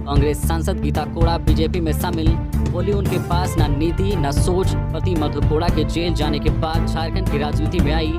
कांग्रेस सांसद गीता कोड़ा बीजेपी में शामिल, बोली उनके पास न नीति न सोच। पति मधु कोड़ा के जेल जाने के बाद झारखंड की राजनीति में आई।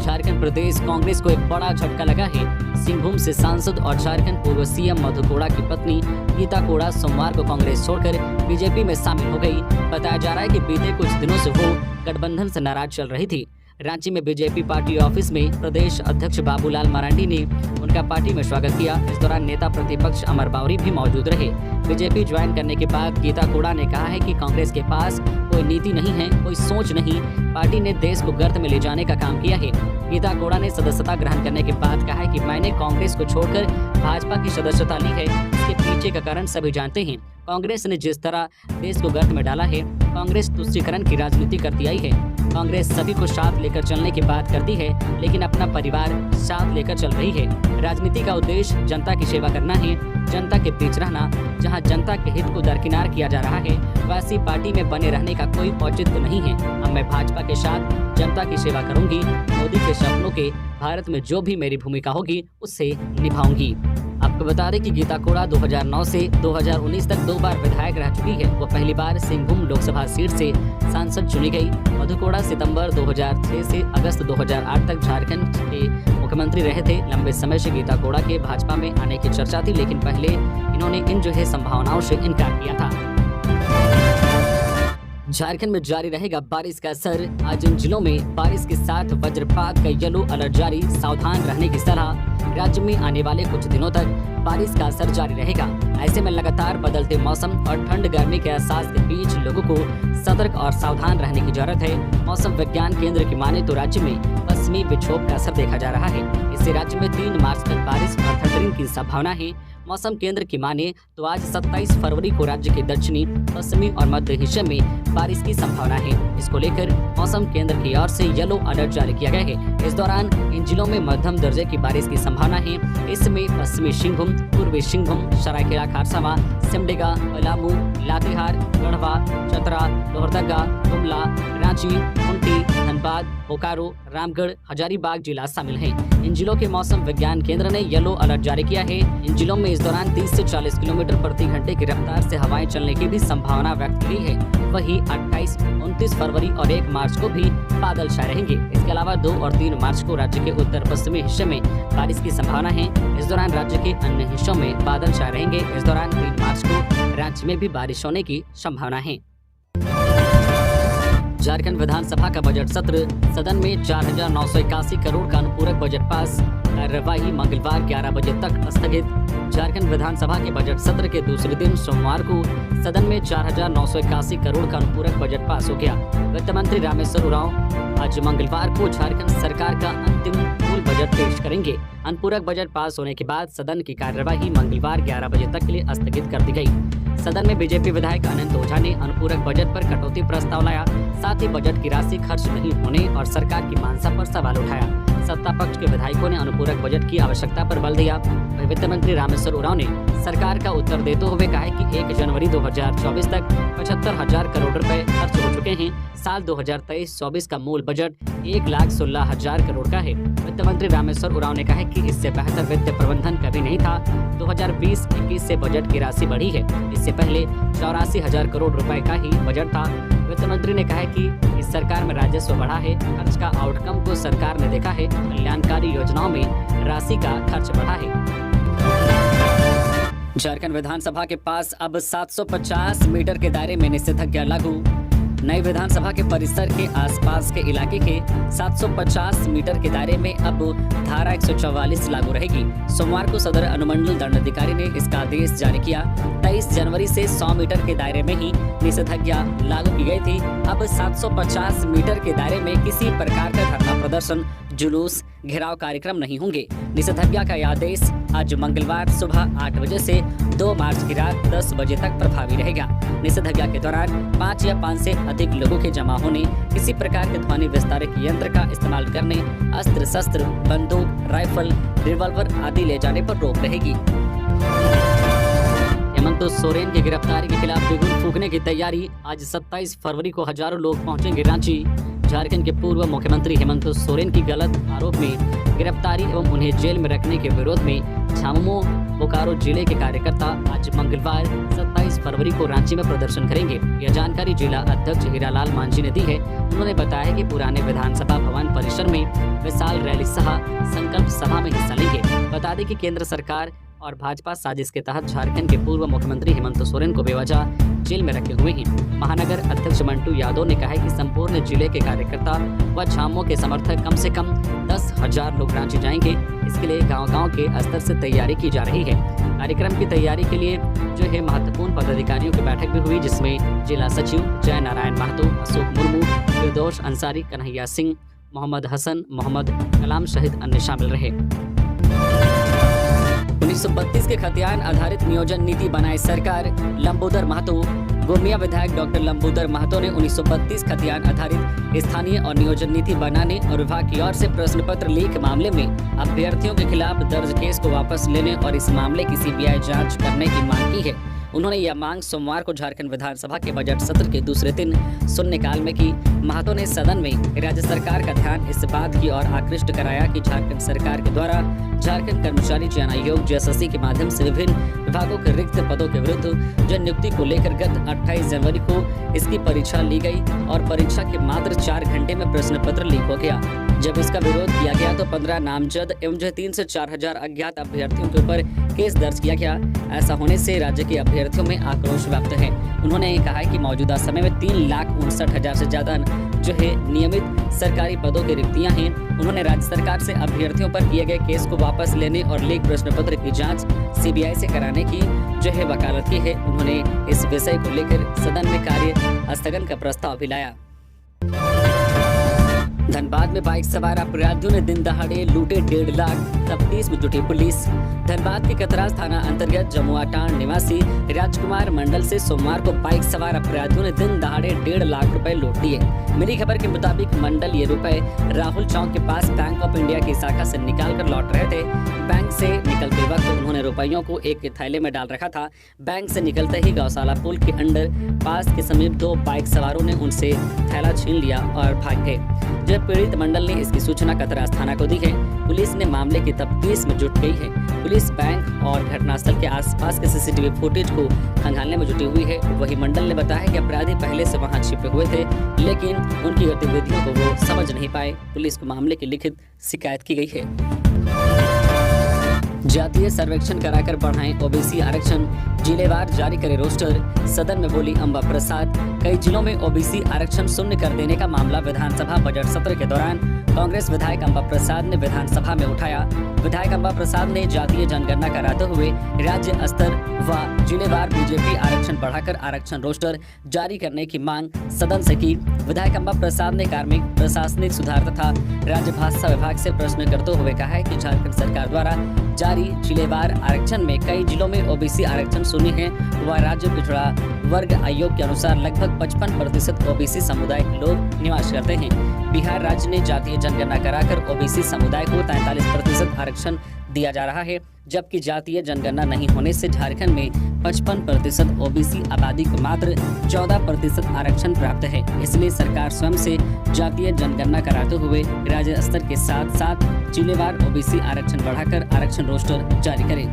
झारखंड प्रदेश कांग्रेस को एक बड़ा झटका लगा है। सिंहभूम से सांसद और झारखंड पूर्व सीएम मधु कोड़ा की पत्नी गीता कोड़ा सोमवार को कांग्रेस छोड़कर बीजेपी में शामिल हो गई। बताया जा रहा है कि बीते कुछ दिनों से वो गठबंधन से नाराज चल रही थी। रांची में बीजेपी पार्टी ऑफिस में प्रदेश अध्यक्ष बाबूलाल मरांडी ने उनका पार्टी में स्वागत किया। इस दौरान नेता प्रतिपक्ष अमर बावरी भी मौजूद रहे। बीजेपी ज्वाइन करने के बाद गीता कोड़ा ने कहा है कि कांग्रेस के पास कोई नीति नहीं है, कोई सोच नहीं। पार्टी ने देश को गर्त में ले जाने का काम किया है। गीता कोड़ा ने सदस्यता ग्रहण करने के बाद कहा है कि मैंने कांग्रेस को छोड़कर भाजपा की सदस्यता ली है। इसके पीछे का कारण सभी जानते हैं। कांग्रेस ने जिस तरह देश को गर्त में डाला है, कांग्रेस तुष्टीकरण की राजनीति करती आई है। कांग्रेस सभी को साथ लेकर चलने की बात करती है, लेकिन अपना परिवार साथ लेकर चल रही है। राजनीति का उद्देश्य जनता की सेवा करना है, जनता के बीच रहना। जहां जनता के हित को दरकिनार किया जा रहा है, वैसी पार्टी में बने रहने का कोई औचित्य नहीं है। अब मैं भाजपा के साथ जनता की सेवा करूंगी। मोदी के सपनों के भारत में जो भी मेरी भूमिका होगी उससे निभाऊंगी। आपको बता दें कि गीता कोड़ा 2009 से 2019 तक 2 बार विधायक रह चुकी है। वो पहली बार सिंहभूम लोकसभा सीट से सांसद चुनी गई। मधु कोड़ा सितंबर 2006 से अगस्त 2008 तक झारखंड के मुख्यमंत्री रहे थे। लंबे समय से गीता कोड़ा के भाजपा में आने की चर्चा थी, लेकिन पहले इन्होंने इन संभावनाओं से इनकार किया था। झारखंड में जारी रहेगा बारिश का असर। आज इन जिलों में बारिश के साथ वज्रपात का येलो अलर्ट जारी, सावधान रहने की सलाह। राज्य में आने वाले कुछ दिनों तक बारिश का असर जारी रहेगा। ऐसे में लगातार बदलते मौसम और ठंड गर्मी के एहसास के बीच लोगों को सतर्क और सावधान रहने की जरूरत है। मौसम विज्ञान केंद्र की माने तो राज्य में पश्चिमी विक्षोभ का असर देखा जा रहा है। इससे राज्य में 3 मार्च तक बारिश और थंडरिंग की संभावना है। मौसम केंद्र की माने तो आज 27 फरवरी को राज्य के दक्षिणी, पश्चिमी और मध्य हिस्से में बारिश की संभावना है। इसको लेकर मौसम केंद्र की ओर से येलो अलर्ट जारी किया गया है। इस दौरान इन जिलों में मध्यम दर्जे की बारिश की संभावना है। इसमें पश्चिमी सिंहभूम, पूर्वी सिंहभूम, सरायकेला खरसावां, सिमडेगा, पलामू, लातेहार, गढ़वा, चतरा, लोहरदगा, गुमला, रांची, खूंटी, धनबाद, बोकारो, रामगढ़, हजारीबाग जिला शामिल हैं। इन जिलों के मौसम विज्ञान केंद्र ने येलो अलर्ट जारी किया है। इन जिलों में इस दौरान 30 से 40 किलोमीटर प्रति घंटे की रफ्तार से हवाएं चलने की भी संभावना व्यक्त की है। वहीं 28, 29 फरवरी और 1 मार्च को भी बादल छाए रहेंगे। इसके अलावा 2 और 3 मार्च को राज्य के उत्तर पश्चिमी हिस्से में बारिश की संभावना है। इस दौरान राज्य के अन्य हिस्सों में बादल छाए रहेंगे। इस दौरान 3 मार्च को राज्य में भी बारिश होने की संभावना है। झारखंड विधानसभा का बजट सत्र, सदन में 4,981 करोड़ का अनुपूरक बजट पास। कार्यवाही मंगलवार 11 बजे तक स्थगित। झारखंड विधानसभा के बजट सत्र के दूसरे दिन सोमवार को सदन में 4,981 करोड़ का अनुपूरक बजट पास हो गया। वित्त मंत्री रामेश्वर उरांव आज मंगलवार को झारखंड सरकार का अंतिम मूल बजट पेश करेंगे। अनुपूरक बजट पास होने के बाद सदन की कार्यवाही मंगलवार 11 बजे तक के लिए स्थगित कर दी गई। सदन में बीजेपी विधायक अनंत ओझा ने अनुपूरक बजट पर कटौती प्रस्ताव लाया। साथ ही बजट की राशि खर्च नहीं होने और सरकार की मानसा पर सवाल उठाया। सत्ता पक्ष के विधायकों ने अनुपूरक बजट की आवश्यकता पर बल दिया। वहीं वित्त मंत्री रामेश्वर उरांव ने सरकार का उत्तर देते हुए कहा कि 1 जनवरी 2024 तक 75,000 करोड़ रुपए खर्च हो चुके हैं। साल 2023-24 का मूल बजट 1,16,000 करोड़ का है। वित्त मंत्री रामेश्वर उरांव ने कहा कि इससे बेहतर वित्त प्रबंधन कभी नहीं था। 2020-21 से बजट की राशि बढ़ी है। इससे पहले 84,000 करोड़ रुपए का ही बजट था। वित्त मंत्री ने कहा कि इस सरकार में राजस्व बढ़ा है। खर्च का आउटकम को सरकार ने देखा है। कल्याणकारी योजनाओं में राशि का खर्च बढ़ा है। झारखंड विधानसभा के पास अब 750 मीटर के दायरे में निषेधाज्ञा लागू। नई विधानसभा के परिसर के आसपास के इलाके के 750 मीटर के दायरे में अब धारा 144 लागू रहेगी। सोमवार को सदर अनुमंडल दंडाधिकारी ने इसका आदेश जारी किया। 23 जनवरी से 100 मीटर के दायरे में ही निषेधाज्ञा लागू की गई थी। अब 750 मीटर के दायरे में किसी प्रकार का धरना प्रदर्शन, जुलूस, घेराव कार्यक्रम नहीं होंगे। निषेधाज्ञा का यह आदेश आज मंगलवार सुबह 8 बजे से 2 मार्च की रात 10 बजे तक प्रभावी रहेगा। निषेधाज्ञा के दौरान 5 या 5 से अधिक लोगों के जमा होने, किसी प्रकार के ध्वनि विस्तारक यंत्र का इस्तेमाल करने, अस्त्र शस्त्र, बंदूक, राइफल, रिवॉल्वर आदि ले जाने पर रोक रहेगी। हेमंत सोरेन की गिरफ्तारी के खिलाफ बिगुल फूंकने की तैयारी। आज 27 फरवरी को हजारों लोग पहुंचेंगे रांची। झारखंड के पूर्व मुख्यमंत्री हेमंत सोरेन की गलत आरोप में गिरफ्तारी एवं उन्हें जेल में रखने के विरोध में झामुमो बोकारो जिले के कार्यकर्ता आज मंगलवार 27 फरवरी को रांची में प्रदर्शन करेंगे। यह जानकारी जिला अध्यक्ष हीरालाल मांझी ने दी है। उन्होंने बताया कि पुराने विधानसभा भवन परिसर में विशाल रैली सह संकल्प सभा में हिस्सा लेंगे। बता दें कि केंद्र सरकार और भाजपा साजिश के तहत झारखंड के पूर्व मुख्यमंत्री हेमंत सोरेन को बेवजह जेल में रखे हुए हैं। महानगर अध्यक्ष मंटू यादव ने कहा है कि संपूर्ण जिले के कार्यकर्ता व झामुमो के समर्थक कम से कम 10,000 लोग रांची जाएंगे। इसके लिए गांव-गांव के स्तर से तैयारी की जा रही है। कार्यक्रम की तैयारी के लिए जो है महत्वपूर्ण पदाधिकारियों की बैठक भी हुई, जिसमें जिला सचिव जय नारायण महतो, अशोक मुर्मू, फिरदौस अंसारी, कन्हैया सिंह, मोहम्मद हसन, मोहम्मद कलाम सहित अन्य शामिल रहे। 1932 के खतियान आधारित नियोजन नीति बनाए सरकार, लंबोदर महतो। गोमिया विधायक डॉक्टर लंबोदर महतो ने 1932 खतियान आधारित स्थानीय और नियोजन नीति बनाने और विभाग की ओर से प्रश्न पत्र लीक मामले में अभ्यर्थियों के खिलाफ दर्ज केस को वापस लेने और इस मामले की सीबीआई जांच करने की मांग की है। उन्होंने यह मांग सोमवार को झारखंड विधानसभा के बजट सत्र के दूसरे दिन शून्यकाल में की। महतो ने सदन में राज्य सरकार का ध्यान इस बात की ओर आकृष्ट कराया कि झारखंड सरकार के द्वारा झारखंड कर्मचारी चयन आयोग JSSC के माध्यम से विभिन्न विभागों के रिक्त पदों के विरुद्ध जन नियुक्ति को लेकर गत 28 जनवरी को इसकी परीक्षा ली गई और परीक्षा के मात्र 4 घंटे में प्रश्न पत्र लीक हो गया। जब इसका विरोध किया गया तो 15 नामजद एवं 3 से 4 हजार अज्ञात अभ्यर्थियों के ऊपर केस दर्ज किया गया। ऐसा होने से राज्य के अभ्यर्थियों में आक्रोश व्याप्त है। उन्होंने कहा कि मौजूदा समय में 3,59,000 से ज्यादा जो है नियमित सरकारी पदों की रिक्तियां हैं। उन्होंने राज्य सरकार से अभ्यर्थियों पर किए गए केस को वापस लेने और लीक प्रश्न पत्र की जांच सीबीआई से कराने की जो है वकालत की है। उन्होंने इस विषय को लेकर सदन में कार्य स्थगन का प्रस्ताव भी लाया। धनबाद में बाइक सवार अपराधियों ने दिन दहाड़े लूटे 1.5 लाख, तफ्तीश में जुटी पुलिस। धनबाद के कतरास थाना अंतर्गत जमुआटांड निवासी राजकुमार मंडल से सोमवार को बाइक सवार अपराधियों ने दिन दहाड़े 1.5 लाख रुपए लूट लिए। मिली खबर के मुताबिक मंडल ये रुपए राहुल चौक के पास बैंक ऑफ इंडिया की शाखा से निकाल कर लौट रहे थे। बैंक से निकलते वक्त उन्होंने रुपयों को एक थैले में डाल रखा था। बैंक से निकलते ही गौशाला पुल के अंडर पास के समीप 2 बाइक सवारों ने उनसे थैला छीन लिया और भाग गए। जब पीड़ित मंडल ने इसकी सूचना कतरास थाना को दी है, पुलिस ने मामले की तफ्तीश में जुट गई है। पुलिस बैंक और घटनास्थल के आसपास के सीसीटीवी फुटेज को खंगालने में जुटी हुई है। वही मंडल ने बताया कि अपराधी पहले से वहां छिपे हुए थे, लेकिन उनकी गतिविधियों को वो समझ नहीं पाए। पुलिस को मामले की लिखित शिकायत की गई है। जातीय सर्वेक्षण कराकर बढ़ाएं ओबीसी आरक्षण, जिलेवार जारी करे रोस्टर। सदन में बोली अंबा प्रसाद। कई जिलों में ओबीसी आरक्षण शून्य कर देने का मामला विधानसभा बजट सत्र के दौरान कांग्रेस विधायक अंबा प्रसाद ने विधानसभा में उठाया। विधायक अंबा प्रसाद ने जातीय जनगणना कराते हुए राज्य स्तर व जिलेवार बीजेपी आरक्षण बढ़ाकर आरक्षण रोस्टर जारी करने की मांग सदन से की। विधायक अंबा प्रसाद ने कार्मिक प्रशासनिक सुधार तथा राज्य भाषा विभाग से प्रश्न करते हुए कहा है कि झारखंड सरकार द्वारा जारी जिलेवार आरक्षण में कई जिलों में ओबीसी आरक्षण शून्य है व राज्य पिछड़ा वर्ग आयोग के अनुसार लगभग 55% ओबीसी समुदाय के लोग निवास करते हैं। बिहार राज्य ने जातीय जनगणना कराकर ओबीसी समुदाय को 43% आरक्षण दिया जा रहा है, जबकि जातीय जनगणना नहीं होने से झारखंड में 55% ओबीसी आबादी को मात्र 14% आरक्षण प्राप्त है। इसलिए सरकार स्वयं से जातीय जनगणना कराते हुए राज्य स्तर के साथ साथ जिलेवार ओबीसी आरक्षण बढ़ाकर आरक्षण रोस्टर जारी करे।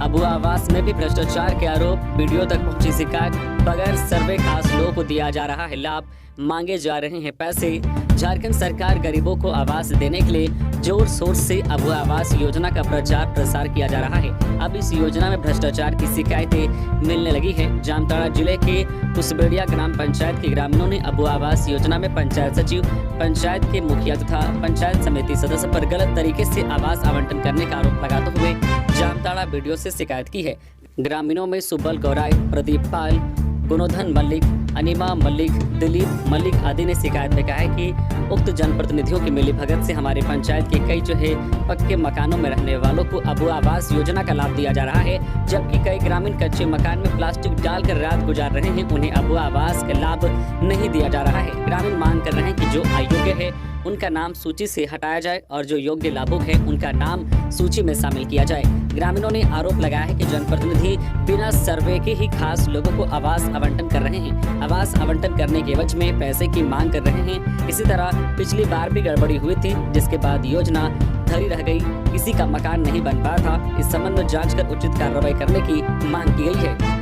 अबुआ आवास में भी भ्रष्टाचार के आरोप, वीडियो तक पहुंची शिकायत। बगैर सर्वे खास लोगों को दिया जा रहा है लाभ, मांगे जा रहे हैं पैसे। झारखंड सरकार गरीबों को आवास देने के लिए जोर शोर से अबुआ आवास योजना का प्रचार प्रसार किया जा रहा है। अब इस योजना में भ्रष्टाचार की शिकायतें मिलने लगी है। जामताड़ा जिले के कुसबेड़िया ग्राम पंचायत के ग्रामीणों ने अबुआ आवास योजना में पंचायत सचिव, पंचायत के मुखिया तथा पंचायत समिति सदस्य पर गलत तरीके से आवास आवंटन करने का आरोप लगाते हुए जामताड़ा वीडियो से शिकायत की है। ग्रामीणों में सुब्बल गौराई, प्रदीप पाल, गुणोधन मल्लिक, अनिमा मल्लिक, दिलीप मल्लिक आदि ने शिकायत में कहा है कि उक्त जनप्रतिनिधियों की मिलीभगत से हमारे पंचायत के कई जो है पक्के मकानों में रहने वालों को अबुआ आवास योजना का लाभ दिया जा रहा है, जबकि कई ग्रामीण कच्चे मकान में प्लास्टिक डालकर रात गुजार रहे हैं, उन्हें अबुआ आवास का लाभ नहीं दिया जा रहा है। ग्रामीण मांग कर रहे हैं कि जो अयोग्य है उनका नाम सूची से हटाया जाए और जो योग्य लाभुक है उनका नाम सूची में शामिल किया जाए। ग्रामीणों ने आरोप लगाया है कि जनप्रतिनिधि बिना सर्वे के ही खास लोगों को आवास आवंटन कर रहे हैं। आवास आवंटन करने के एवज में पैसे की मांग कर रहे हैं। इसी तरह पिछली बार भी गड़बड़ी हुई थी, जिसके बाद योजना धरी रह गई, किसी का मकान नहीं बन पाया था। इस संबंध में जांच कर उचित कार्रवाई करने की मांग की गई है।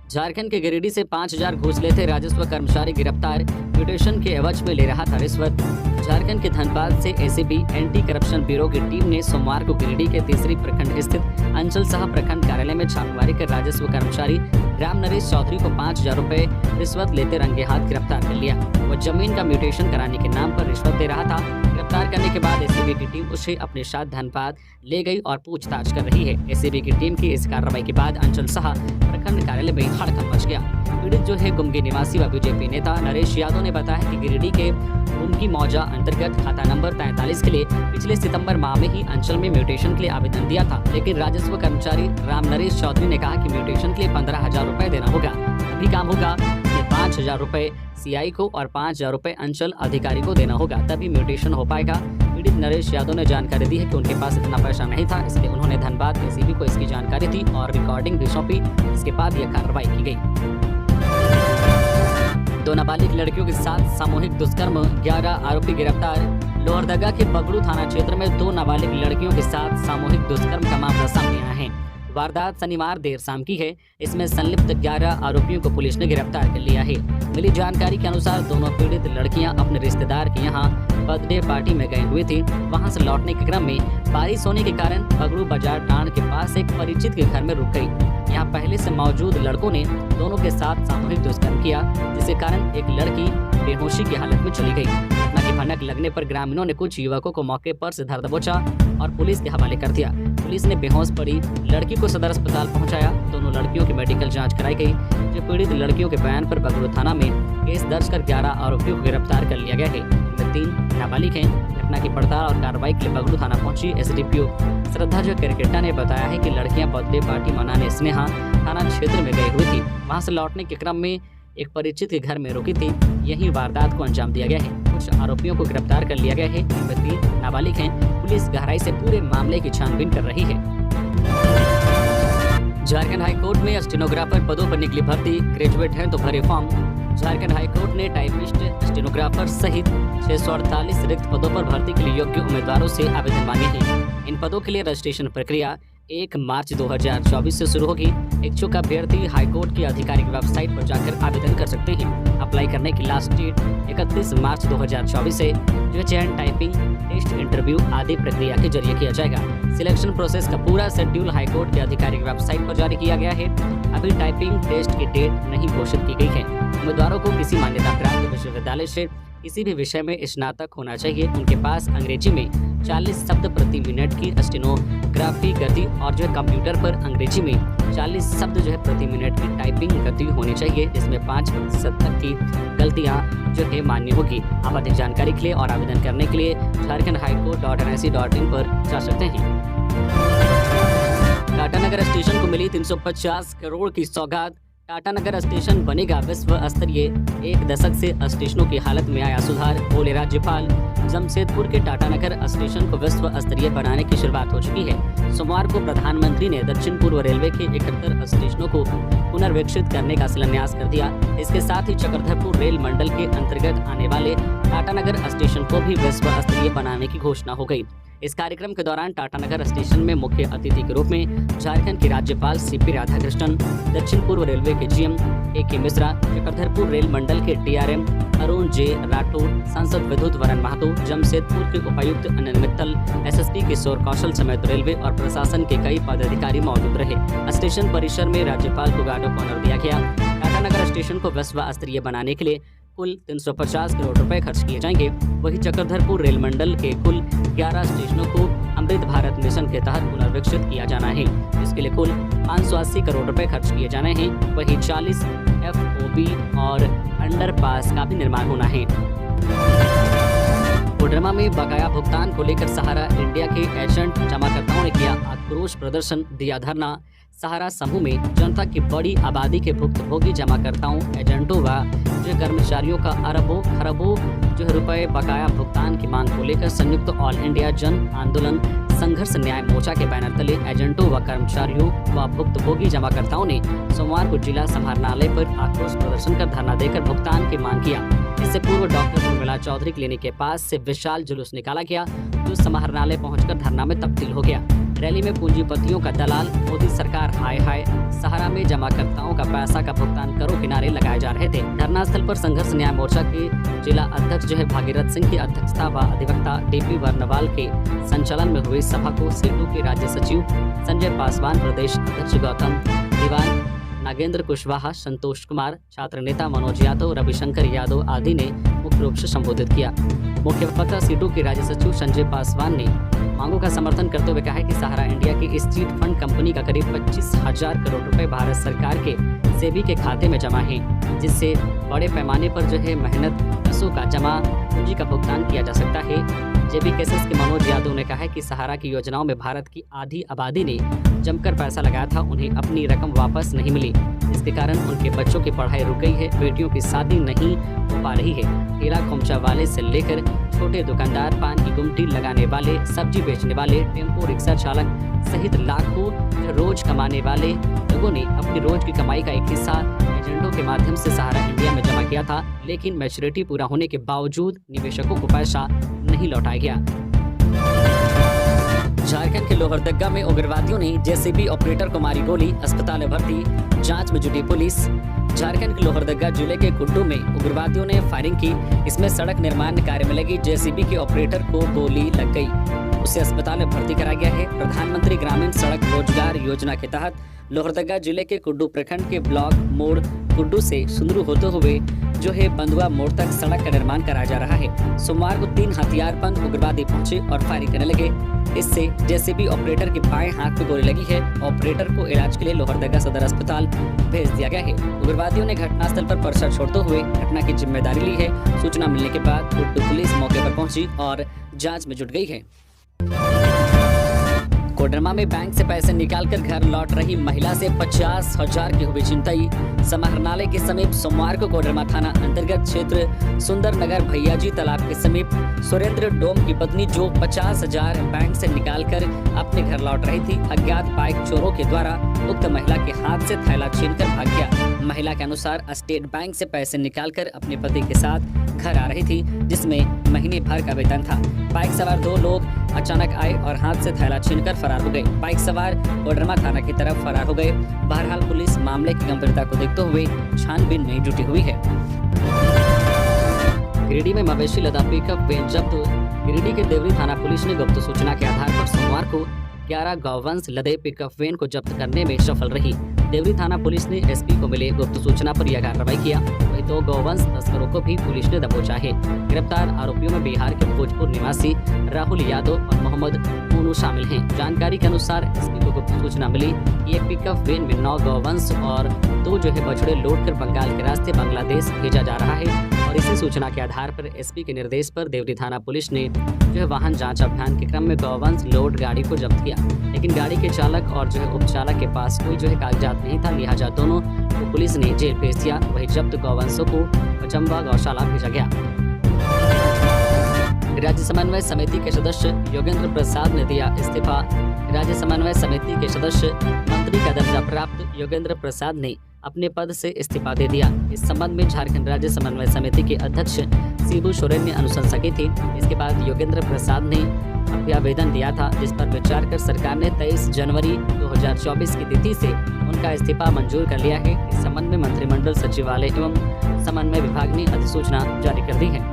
झारखंड के गिरिडीह से 5000 घूस लेते राजस्व कर्मचारी गिरफ्तार, म्यूटेशन के एवज में ले रहा था रिश्वत। झारखंड के धनबाद से एसीबी एंटी करप्शन ब्यूरो की टीम ने सोमवार को गिरिडीह के तीसरी प्रखंड स्थित अंचल सह प्रखंड कार्यालय में छापेमारी कर राजस्व कर्मचारी राम नरेश चौधरी को 5000 रुपए रिश्वत लेते रंगे हाथ गिरफ्तार कर लिया। वह जमीन का म्यूटेशन कराने के नाम पर रिश्वत दे रहा था। गिरफ्तार करने के बाद एसीबी की टीम उसे अपने साथ धनबाद ले गई और पूछताछ कर रही है। एसीबी की टीम की इस कार्रवाई के बाद अंचल सह प्रखंड कार्यालय में हड़कंप मच गया। पीड़ित जो है गुमगी निवासी व बीजेपी नेता नरेश यादव ने बताया कि गिरिडीह के गुमगी मौजा अंतर्गत खाता नंबर 43 के लिए पिछले सितंबर माह में ही अंचल में म्यूटेशन के लिए आवेदन दिया था, लेकिन राजस्व कर्मचारी राम नरेश चौधरी ने कहा कि म्यूटेशन के लिए 15,000 रुपए देना होगा, तभी काम होगा। 5,000 रुपए सीआई को और 5,000 रुपए अंचल अधिकारी को देना होगा, तभी म्यूटेशन हो पाएगा। पीड़ित नरेश यादव ने जानकारी दी है कि उनके पास इतना पैसा नहीं था, इसलिए उन्होंने धनबाद एसीबी को इसकी जानकारी दी और रिकॉर्डिंग भी सौंपी। इसके बाद यह कार्रवाई की गई। 2 नाबालिग लड़कियों के साथ सामूहिक दुष्कर्म, 11 आरोपी गिरफ्तार। लोहरदगा के बगड़ू थाना क्षेत्र में 2 नाबालिग लड़कियों के साथ सामूहिक दुष्कर्म का मामला सामने आया है। वारदात शनिवार देर शाम की है। इसमें संलिप्त 11 आरोपियों को पुलिस ने गिरफ्तार कर लिया है। मिली जानकारी के अनुसार दोनों पीड़ित लड़कियां अपने रिश्तेदार के यहां बर्थडे पार्टी में गई हुई थी। वहां से लौटने के क्रम में बारिश होने के कारण बगड़ू बाजार टांड के पास एक परिचित के घर में रुक गई। यहाँ पहले से मौजूद लड़कों ने दोनों के साथ सामूहिक दुष्कर्म किया, जिसके कारण एक लड़की बेहोशी की हालत में चली गई। घटना की भनक लगने पर ग्रामीणों ने कुछ युवकों को मौके पर से धर दबोचा और पुलिस के हवाले कर दिया। पुलिस ने बेहोश पड़ी लड़की को सदर अस्पताल पहुंचाया। दोनों लड़कियों की मेडिकल जांच कराई गई। जो पीड़ित लड़कियों के बयान पर बगड़ू थाना में केस दर्ज कर 11 आरोपियों को गिरफ्तार कर लिया गया है। इनमें 3 नाबालिग हैं। घटना की पड़ताल और कार्रवाई के लिए बगड़ू थाना पहुंची एसडीपीओ श्रद्धा जो केरकेटा ने बताया है कि लड़कियां बर्थडे पार्टी मनाने स्नेहा थाना क्षेत्र में गई हुई थी। वहां से लौटने के क्रम में एक परिचित के घर में रुकी थी। यही वारदात को अंजाम दिया गया है। कुछ आरोपियों को गिरफ्तार कर लिया गया है। इनमें 3 नाबालिग हैं। पुलिस गहराई से पूरे मामले की छानबीन कर रही है। झारखंड हाईकोर्ट में स्टेनोग्राफर पदों पर निकली भर्ती, ग्रेजुएट हैं तो भरे फॉर्म। झारखंड हाईकोर्ट ने टाइपिस्ट, स्टेनोग्राफर सहित 648 रिक्त पदों पर भर्ती के लिए योग्य उम्मीदवारों से आवेदन मांगे हैं। इन पदों के लिए रजिस्ट्रेशन प्रक्रिया 1 मार्च 2024 से शुरू होगी। इच्छुक अभ्यर्थी हाईकोर्ट की आधिकारिक वेबसाइट पर जाकर आवेदन कर सकते हैं। अप्लाई करने की लास्ट डेट 31 मार्च 2024 से जो चयन, टाइपिंग, टेस्ट, इंटरव्यू आदि प्रक्रिया के जरिए किया जाएगा। सिलेक्शन प्रोसेस का पूरा शेड्यूल हाईकोर्ट की आधिकारिक वेबसाइट पर जारी किया गया है। अभी टाइपिंग टेस्ट की डेट नहीं घोषित की गई है। उम्मीदवारों को किसी मान्यता प्राप्त विश्वविद्यालय से किसी भी विषय में स्नातक होना चाहिए। उनके पास अंग्रेजी में 40 शब्द प्रति मिनट की स्टेनोग्राफी गति और जो है कंप्यूटर पर अंग्रेजी में 40 शब्द जो है प्रति मिनट की टाइपिंग गति होनी चाहिए, जिसमें 5% तक की गलतियां जो है मान्य होगी। आप अधिक जानकारी के लिए और आवेदन करने के लिए jharkhandhighcourt.nic.in पर जा सकते हैं। टाटानगर स्टेशन को मिली 350 करोड़ की सौगात। टाटानगर स्टेशन बनेगा विश्व स्तरीय। 1 दशक से स्टेशनों की हालत में आया सुधार, बोले राज्यपाल। जमशेदपुर के टाटानगर स्टेशन को विश्व स्तरीय बनाने की शुरुआत हो चुकी है। सोमवार को प्रधानमंत्री ने दक्षिण पूर्व रेलवे के 71 स्टेशनों को पुनर्विकसित करने का शिलान्यास कर दिया। इसके साथ ही चक्रधरपुर रेल मंडल के अंतर्गत आने वाले टाटानगर स्टेशन को भी विश्व स्तरीय बनाने की घोषणा हो गई। इस कार्यक्रम के दौरान टाटानगर स्टेशन में मुख्य अतिथि के रूप में झारखंड के राज्यपाल सीपी राधाकृष्णन, दक्षिण पूर्व रेलवे के GM AK Mishra, Chakradharpur rail मंडल के DRM अरुण J राठौर, सांसद विद्युत वरण महतो, जमशेदपुर के उपायुक्त अनिल मित्तल, SSP किशोर कौशल समेत रेलवे और प्रशासन के कई पदाधिकारी मौजूद रहे। स्टेशन परिसर में राज्यपाल को गार्ड ऑफ ऑनर दिया गया। टाटानगर स्टेशन को विश्व स्तरीय बनाने के लिए कुल 350 करोड़ रुपए खर्च किए जाएंगे। वहीं चक्रधरपुर रेल मंडल के कुल 11 स्टेशनों को अमृत भारत मिशन के तहत पुनर्विकसित किया जाना है, जिसके लिए कुल 580 करोड़ रुपए खर्च किए जाने हैं। वहीं 40 FOB और अंडरपास का भी निर्माण होना है। कोडरमा में बकाया भुगतान को लेकर सहारा इंडिया के एजेंट जमाकर्ताओं ने किया आक्रोश प्रदर्शन, दिया धरना। सहारा समूह में जनता की बड़ी आबादी के भुक्तभोगी जमाकर्ताओं, एजेंटों व जो कर्मचारियों का अरबों खरबों जो रुपए बकाया भुगतान की मांग को लेकर संयुक्त ऑल इंडिया जन आंदोलन संघर्ष न्याय मोर्चा के बैनर तले एजेंटों व कर्मचारियों व भुक्तभोगी जमाकर्ताओं ने सोमवार को जिला समाहरणालय पर आक्रोश प्रदर्शन कर धरना देकर भुगतान की मांग किया। इससे पूर्व डॉक्टर उर्मिला चौधरी क्लिनिक के पास से विशाल जुलूस निकाला गया, जो समाहरणालय पहुंचकर धरना में तब्दील हो गया। रैली में पूंजीपतियों का दलाल, मोदी सरकार हाय हाय, सहारा में जमाकर्ताओं का पैसा का भुगतान करो के नारे लगाए जा रहे थे। धरना स्थल पर संघर्ष न्याय मोर्चा के जिला अध्यक्ष भागीरथ सिंह की अध्यक्षता व अधिवक्ता डीपी वर्नवाल के संचालन में हुई सभा को सीटू के राज्य सचिव संजय पासवान, प्रदेश अध्यक्ष गौतम दीवान, नागेंद्र कुशवाहा, संतोष कुमार, छात्र नेता मनोज यादव, रविशंकर यादव आदि ने मुख्य रूप से संबोधित किया। मुख्य वक्ता सीटू के राज्य सचिव संजय पासवान ने मांगों का समर्थन करते हुए कहा कि सहारा इंडिया की इस चीट फंड कंपनी का करीब 25,000 करोड़ रुपए भारत सरकार के सेबी के खाते में जमा है, जिससे बड़े पैमाने पर मेहनत पैसों का जमा पूंजी का भुगतान किया जा सकता है। जेबी केसेस के मनोज यादव ने कहा कि सहारा की योजनाओं में भारत की आधी आबादी ने जमकर पैसा लगाया था, उन्हें अपनी रकम वापस नहीं मिली, इसके कारण उनके बच्चों की पढ़ाई रुक गई है, बेटियों की शादी नहीं हो पा रही है। ठेला खोमचा वाले से लेकर छोटे दुकानदार, पान की गुमटी लगाने वाले, सब्जी बेचने वाले, टेम्पो रिक्शा चालक सहित लाखों रोज कमाने वाले लोगों ने अपनी रोज की कमाई का एक हिस्सा एजेंटों के माध्यम से सहारा इंडिया में जमा किया था, लेकिन मैच्योरिटी पूरा होने के बावजूद निवेशकों को पैसा नहीं लौटाया गया। झारखंड के लोहरदगा में उग्रवादियों ने जेसीबी ऑपरेटर को मारी गोली, अस्पताल में भर्ती, जांच में जुटी पुलिस। झारखंड के लोहरदगा जिले के कुड्डू में उग्रवादियों ने फायरिंग की। इसमें सड़क निर्माण कार्य में लगी जेसीबी के ऑपरेटर को गोली लग गई, उसे अस्पताल में भर्ती कराया गया है। प्रधानमंत्री ग्रामीण सड़क रोजगार योजना के तहत लोहरदगा जिले के कुड्डू प्रखंड के ब्लॉक मोड़ कुड्डू से शुरू होते हुए बंधुआ मोड़ तक सड़क का निर्माण कराया जा रहा है। सोमवार को 3 हथियारबंद उग्रवादी पहुंचे और फायरिंग करने लगे। इससे जेसीबी ऑपरेटर के बाएं हाथ में गोली लगी है। ऑपरेटर को इलाज के लिए लोहरदगा सदर अस्पताल भेज दिया गया है। उग्रवादियों ने घटनास्थल पर पर्चा छोड़ते हुए घटना की जिम्मेदारी ली है। सूचना मिलने के बाद कुड्डू पुलिस मौके पर पहुंची और जांच में जुट गई है। कोडरमा में बैंक से पैसे निकालकर घर लौट रही महिला से 50,000 की हुई छिनतई। समाहरणालय के समीप सोमवार को कोडरमा थाना अंतर्गत क्षेत्र सुंदर नगर भैयाजी तालाब के समीप सुरेंद्र डोम की पत्नी जो 50,000 बैंक से निकालकर अपने घर लौट रही थी, अज्ञात बाइक चोरों के द्वारा उक्त महिला के हाथ से थैला छीनकर भाग गया। महिला के अनुसार स्टेट बैंक से पैसे निकालकर अपने पति के साथ घर आ रही थी, जिसमें महीने भर का वेतन था। बाइक सवार 2 लोग अचानक आए और हाथ से थैला छीनकर फरार हो गए। बाइक सवार कोडरमा थाना की तरफ फरार हो गए। बहरहाल पुलिस मामले की गंभीरता को देखते हुए छानबीन में जुटी हुई है। गिरिडीह में मवेशी लदा पिकअप वैन जब्त। गिरिडीह के देवरी थाना पुलिस ने गुप्त सूचना के आधार पर सोमवार को 11 गौवंश लदे पिकअप वैन को जब्त करने में सफल रही। देवरी थाना पुलिस ने एसपी को मिले गुप्त सूचना पर यह कार्रवाई किया। वही 2 गौवंश तस्करों को भी पुलिस ने दबोचा है। गिरफ्तार आरोपियों में बिहार के भोजपुर निवासी राहुल यादव और मोहम्मद पूनू शामिल हैं। जानकारी के अनुसार एसपी को गुप्त सूचना मिली कि एक पिकअप वैन में 9 गौवंश और 2 बछड़े लोड कर बंगाल के रास्ते बांग्लादेश भेजा जा रहा है। और इसी सूचना के आधार पर एसपी के निर्देश पर देवरी थाना पुलिस ने वाहन जांच अभियान के क्रम में गौवंश लोड गाड़ी को जब्त किया, लेकिन गाड़ी के चालक और उपचालक के पास कोई कागजात नहीं था, लिहाजा दोनों को पुलिस ने जेल भेज दिया। वही जब्त गौवंशों को चंबा गौशाला भेजा गया। राज्य समन्वय समिति के सदस्य योगेंद्र प्रसाद ने दिया इस्तीफा। राज्य समन्वय समिति के सदस्य मंत्री का दर्जा प्राप्त योगेंद्र प्रसाद ने अपने पद से इस्तीफा दे दिया। इस संबंध में झारखंड राज्य समन्वय समिति के अध्यक्ष शिबू सोरेन ने अनुशंसा की थी। इसके बाद योगेंद्र प्रसाद ने अभ्यावेदन दिया था, जिस पर विचार कर सरकार ने 23 जनवरी 2024 की तिथि से उनका इस्तीफा मंजूर कर लिया है। इस संबंध में मंत्रिमंडल सचिवालय एवं समन्वय विभाग ने अधिसूचना जारी कर दी है।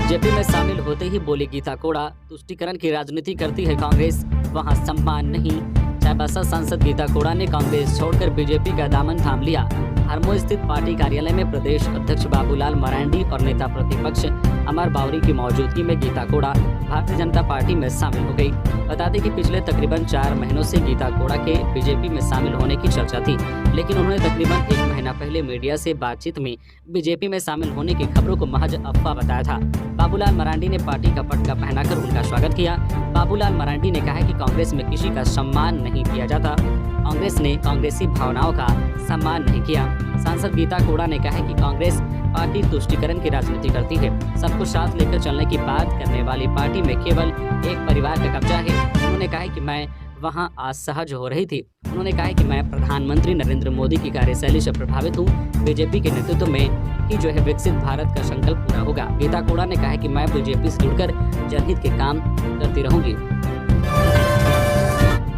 जेपी में शामिल होते ही बोली गीता कोड़ा, तुष्टीकरण की राजनीति करती है कांग्रेस, वहां सम्मान नहीं। चाईबासा सांसद गीता कोड़ा ने कांग्रेस छोड़कर बीजेपी का दामन थाम लिया। हरमो स्थित पार्टी कार्यालय में प्रदेश अध्यक्ष बाबूलाल मरांडी और नेता प्रतिपक्ष अमर बावरी की मौजूदगी में गीता कोड़ा भारतीय जनता पार्टी में शामिल हो गई। बता दें कि पिछले तकरीबन 4 महीनों से गीता कोड़ा के बीजेपी में शामिल होने की चर्चा थी, लेकिन उन्होंने तकरीबन 1 महीना पहले मीडिया से बातचीत में बीजेपी में शामिल होने की खबरों को महज अफवाह बताया था। बाबूलाल मरांडी ने पार्टी का पटका पहनाकर उनका स्वागत किया। बाबूलाल मरांडी ने कहा कि कांग्रेस में किसी का सम्मान नहीं किया जाता, कांग्रेस ने कांग्रेसी भावनाओं का सम्मान नहीं किया। सांसद गीता कोड़ा ने कहा कि कांग्रेस पार्टी तुष्टीकरण की राजनीति करती है, सबको साथ लेकर चलने की बात करने वाली पार्टी में केवल एक परिवार का कब्जा है। उन्होंने कहा कि मैं वहां असहज हो रही थी। उन्होंने कहा कि मैं प्रधानमंत्री नरेंद्र मोदी की कार्यशैली से प्रभावित हूँ। बीजेपी के नेतृत्व में ही विकसित भारत का संकल्प पूरा होगा। गीता कोड़ा ने कहा कि मैं बीजेपी से जुड़कर जनहित के काम करती रहूंगी।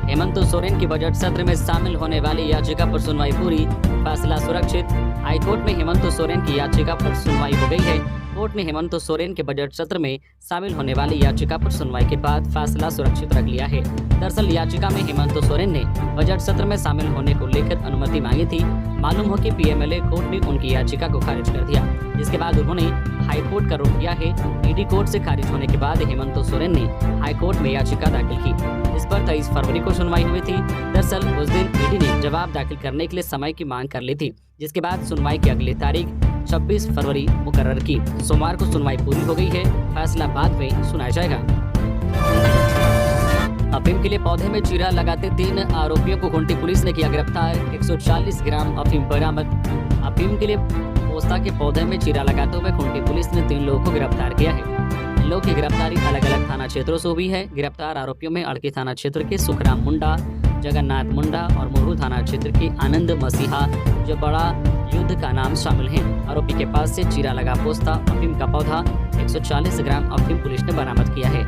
हेमंत सोरेन की बजट सत्र में शामिल होने वाली याचिका पर सुनवाई पूरी, फैसला सुरक्षित। हाईकोर्ट में हेमंत सोरेन की याचिका पर सुनवाई हो गई है। कोर्ट ने हेमंत सोरेन के बजट सत्र में शामिल होने वाली याचिका पर सुनवाई के बाद फैसला सुरक्षित रख लिया है। दरअसल याचिका में हेमंत सोरेन ने बजट सत्र में शामिल होने को लेकर अनुमति मांगी थी। मालूम हो कि पीएमएलए कोर्ट ने उनकी याचिका को खारिज कर दिया, जिसके बाद उन्होंने हाईकोर्ट का रुख किया है। ईडी कोर्ट से खारिज होने के बाद हेमंत सोरेन ने हाईकोर्ट में याचिका दाखिल की। इस पर 23 फरवरी को सुनवाई हुई थी। दरअसल उस दिन ईडी ने जवाब दाखिल करने के लिए समय की मांग कर ली थी, जिसके बाद सुनवाई की अगली तारीख 26 फरवरी मुकर्रर की। सोमवार को सुनवाई पूरी हो गई है, फैसला बाद में सुनाया जाएगा। अफीम के लिए पौधे में चीरा लगाते 3 आरोपियों को खूंटी पुलिस ने किया गिरफ्तार। 140 ग्राम अफीम बरामद। अफीम के लिए पोस्ता के पौधे में चीरा लगाते हुए खूंटी पुलिस ने 3 लोगों को गिरफ्तार किया है। इन लोगों की गिरफ्तारी अलग अलग थाना क्षेत्रों से हुई है। गिरफ्तार आरोपियों में अड़की थाना क्षेत्र के सुखराम मुंडा, जगन्नाथ मुंडा और मुरहू थाना क्षेत्र के आनंद मसीहा जो बड़ा युद्ध का नाम शामिल हैं। आरोपी के पास से चीरा लगा पोस्ता अफीम का पौधा 140 ग्राम अफीम पुलिस ने बरामद किया है।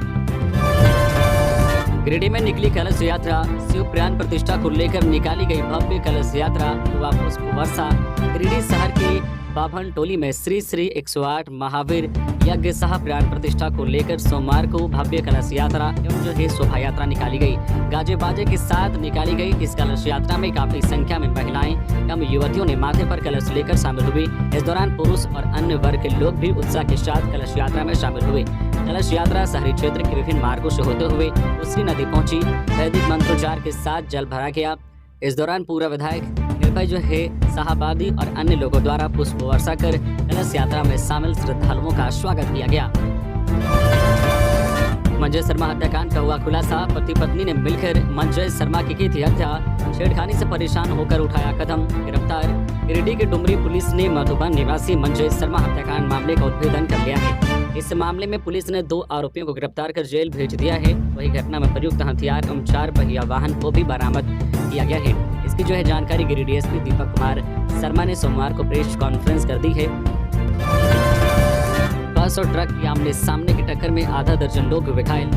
गिरिडीह में निकली कलश यात्रा। शिव प्राण प्रतिष्ठा को लेकर निकाली गई भव्य कलश यात्रा हुआ पुष्प वर्षा। गिरिडीह शहर की बाभन टोली में श्री श्री 108 महावीर यज्ञ सह प्राण प्रतिष्ठा को लेकर सोमवार को भव्य कलश यात्रा एवं शोभा यात्रा निकाली गई। गाजे बाजे के साथ निकाली गई इस कलश यात्रा में काफी संख्या में महिलाएं एवं युवतियों ने माथे पर कलश लेकर शामिल हुई। इस दौरान पुरुष और अन्य वर्ग के लोग भी उत्साह के साथ कलश यात्रा में शामिल हुए। कलश यात्रा शहरी क्षेत्र के विभिन्न मार्गों से होते हुए उसी नदी पहुंची। वैदिक मंत्रोच्चार के साथ जल भरा गया। इस दौरान पूरा विधायक निर्भय शाहबादी और अन्य लोगों द्वारा पुष्प वर्षा कर कलश यात्रा में शामिल श्रद्धालुओं का स्वागत किया गया। मंजय शर्मा हत्याकांड का हुआ खुलासा। पति पत्नी ने मिलकर मंजय शर्मा की थी हत्या। छेड़खानी से परेशान होकर उठाया कदम, गिरफ्तार। गिरिडीह के डुमरी पुलिस ने मधुबन निवासी मंजय शर्मा हत्याकांड मामले का उद्भेदन कर लिया है। इस मामले में पुलिस ने 2 आरोपियों को गिरफ्तार कर जेल भेज दिया है। वही घटना में प्रयुक्त हथियार एवं 4 पहिया वाहन को भी बरामद किया गया है। इसकी जानकारी गिरिडीह एसपी दीपक कुमार शर्मा ने सोमवार को प्रेस कॉन्फ्रेंस कर दी है। बस और ट्रक की आमने सामने की टक्कर में आधा दर्जन लोग घायल।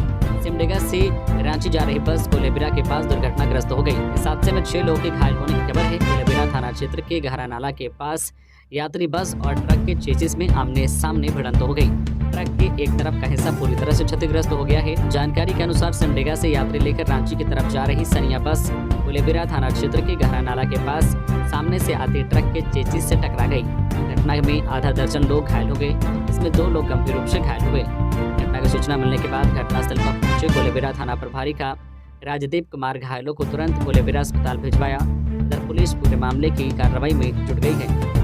सिमडेगा से रांची जा रही बस कोलेबिरा के पास दुर्घटनाग्रस्त हो गई। इस हादसे में 6 लोगों के घायल होने की खबर है। कोलेबिरा थाना क्षेत्र के गहरा नाला के पास यात्री बस और ट्रक के चेसिस में आमने सामने भिड़ंत हो गई। ट्रक के एक तरफ का हिस्सा पूरी तरह से क्षतिग्रस्त हो गया है। जानकारी के अनुसार सिमडेगा से यात्री लेकर रांची की तरफ जा रही सनिया बस कोलेबिरा थाना क्षेत्र के गहरा नाला के पास सामने से आती ट्रक के चेसिस से टकरा गई। घटना में आधा दर्जन लोग घायल हो गए। इसमें 2 लोग गंभीर रूप से घायल हुए। घटना की सूचना मिलने के बाद घटनास्थल पर पहुंचे कोलेबिरा थाना प्रभारी का राजदीप कुमार घायलों को तुरंत कोलेबिरा अस्पताल भिजवाया। इधर पुलिस पूरे मामले की कार्रवाई में जुट गई है।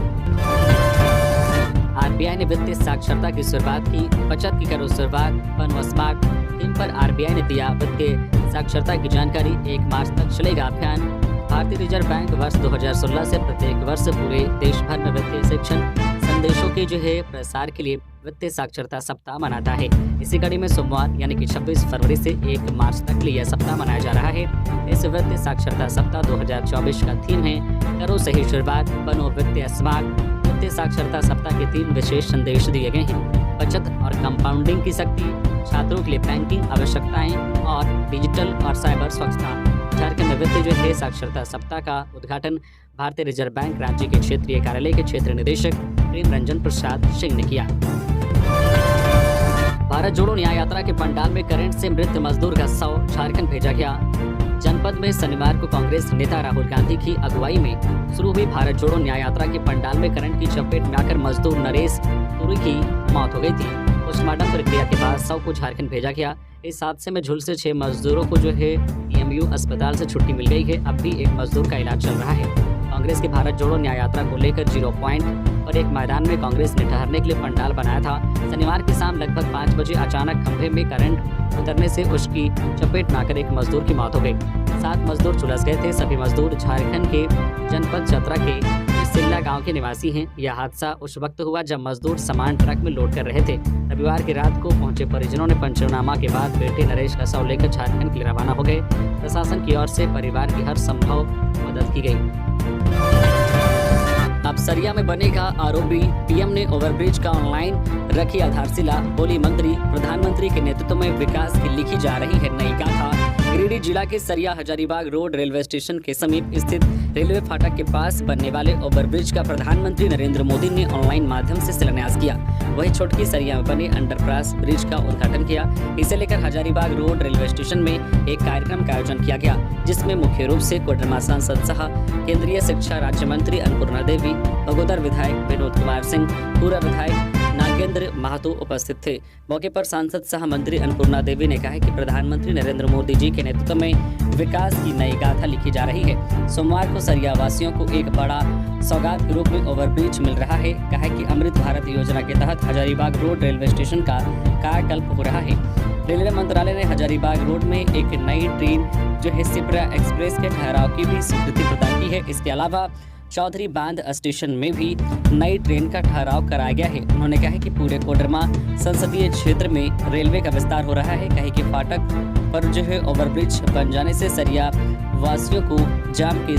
आरबीआई ने वित्तीय साक्षरता की शुरुआत की। बचत की करो शुरुआत, बनो स्मार्ट थीम पर आरबीआई ने दिया वित्तीय साक्षरता की जानकारी। 1 मार्च तक चलेगा अभियान। भारतीय रिजर्व बैंक वर्ष 2016 से प्रत्येक वर्ष पूरे देश भर में वित्तीय शिक्षण संदेशों के प्रसार के लिए वित्तीय साक्षरता सप्ताह मनाता है। इसी कड़ी में सोमवार यानी कि 26 फरवरी से 1 मार्च तक लिए सप्ताह मनाया जा रहा है। इस वित्तीय साक्षरता सप्ताह 2024 का थीम है करो सही शुरुआत, बनो वित्तीय स्मार्ट। वित्तीय साक्षरता सप्ताह के 3 विशेष संदेश दिए गए हैं। बचत और कंपाउंडिंग की शक्ति, छात्रों के लिए बैंकिंग आवश्यकताएं और डिजिटल और साइबर स्वच्छता। झारखंड में वित्तीय साक्षरता सप्ताह का उद्घाटन भारतीय रिजर्व बैंक रांची के क्षेत्रीय कार्यालय के क्षेत्र निदेशक प्रेम रंजन प्रसाद सिंह ने किया। भारत जोड़ो न्याय यात्रा के पंडाल में करंट से मृत मजदूर का शव झारखंड भेजा गया। जनपद में शनिवार को कांग्रेस नेता राहुल गांधी की अगुवाई में शुरू हुई भारत जोड़ो न्याय यात्रा के पंडाल में करंट की चपेट में आकर मजदूर नरेश तुरी की मौत हो गई थी। पोस्टमार्टम प्रक्रिया के बाद शव को झारखंड भेजा गया। इस हादसे में झुलसे 6 मजदूरों को पीएमयू अस्पताल से छुट्टी मिल गई है। अब भी एक मजदूर का इलाज चल रहा है। कांग्रेस की भारत जोड़ो न्याय यात्रा को लेकर 0 पॉइंट पर एक मैदान में कांग्रेस ने ठहरने के लिए पंडाल बनाया था। शनिवार की शाम लगभग 5 बजे अचानक खंभे में करंट उतरने से उसकी चपेट में आकर एक मजदूर की मौत हो गई। 7 मजदूर झुलस गए थे। सभी मजदूर झारखंड के जनपद चतरा के सिल्ला गांव के निवासी हैं। यह हादसा उस वक्त हुआ जब मजदूर सामान ट्रक में लोड कर रहे थे। रविवार की रात को पहुंचे परिजनों ने पंचनामा के बाद बेटे नरेश का शव लेकर झारखंड के लिए रवाना हो गए। प्रशासन की ओर से परिवार की हर संभव मदद की गई। अब सरिया में बनेगा आरोपी, पीएम ने ओवरब्रिज का ऑनलाइन रखी आधारशिला। बोली मंत्री, प्रधानमंत्री के नेतृत्व में विकास की लिखी जा रही है नई गाथा। गिरिडीह जिला के सरिया हजारीबाग रोड रेलवे स्टेशन के समीप स्थित रेलवे फाटक के पास बनने वाले ओवरब्रिज का प्रधानमंत्री नरेंद्र मोदी ने ऑनलाइन माध्यम से शिलान्यास किया। वहीं छोटकी सरिया में बने अंडरपास ब्रिज का उद्घाटन किया। इसे लेकर हजारीबाग रोड रेलवे स्टेशन में एक कार्यक्रम का आयोजन किया गया, जिसमें मुख्य रूप से कोडरमा सांसद शाह, केंद्रीय शिक्षा राज्य मंत्री अन्नपूर्णा देवी, बगोदर विधायक विनोद कुमार सिंह, पूर्व विधायक नागेंद्र महतो उपस्थित थे। मौके पर सांसद सह मंत्री अन्नपूर्णा देवी ने कहा कि प्रधानमंत्री नरेंद्र मोदी जी के नेतृत्व में विकास की नई गाथा लिखी जा रही है। सोमवार को सरिया वासियों को एक बड़ा सौगात के रूप में ओवरब्रिज मिल रहा है। कहा कि अमृत भारत योजना के तहत हजारीबाग रोड रेलवे स्टेशन का कायाकल्प हो रहा है। रेलवे मंत्रालय ने हजारीबाग रोड में एक नई ट्रेन जो है शिप्रा एक्सप्रेस के ठहराव की भी स्वीकृति प्रदान की है। इसके अलावा चौधरी बांध स्टेशन में भी नई ट्रेन का ठहराव कराया गया है। उन्होंने कहा कि पूरे कोडरमा संसदीय क्षेत्र में रेलवे का विस्तार हो रहा है। कहे कि फाटक पर जो है ओवरब्रिज बन जाने से सरिया वासियों को जाम की